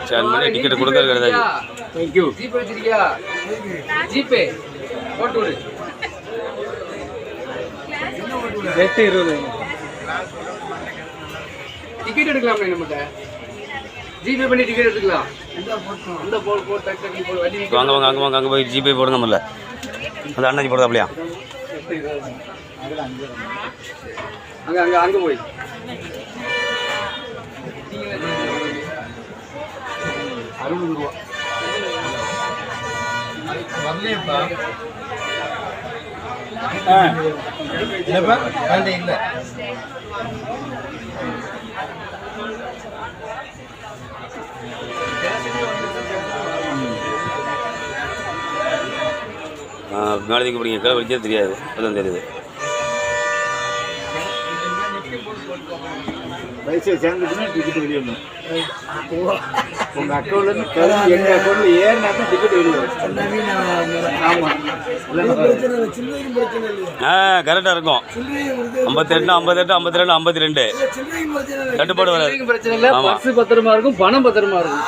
Scan பண்ணி ticket கொடுக்கறது. Thank you. GPay வச்சிருக்கியா? ஜிபே போட்டு விடு. 8:20 டிக்கெட் எடுக்கலாமே நம்மகிட்ட. ஜிபே பண்ணி டிக்கெட் எடுத்துக்கலாம். இந்த போட்டு வாங்க வாங்க அங்கே வாங்க, அங்கே போய் ஜிபே போடுங்க முதல்ல. அந்த அண்ணாச்சி போடுறது அப்படியா? அங்கே அங்கே அங்கே போய் 60 ரூபா வரலையப்பா. இல்லைப்பா இல்லை. மேலதிக்கு பிடிங்க, கீழே வச்சே தெரியாது, அதுதான் தெரியுது. வயசில் சேர்ந்துச்சுன்னா டிக்கெட் வெளியே வரணும். உங்கள் அக்கௌண்ட்லேருந்து எங்கள் அக்கௌண்ட்டில் ஏறினாக்கா டிக்கெட் வெளியே வரும். ஆமாம், கரெக்டாக இருக்கும். 58, 58, 52, 52 கட்டுப்பாடு வராது. பிரச்சனை இல்லை. பர்ஸ் பத்திரமா இருக்கும், பணம் பத்திரமா இருக்கும்.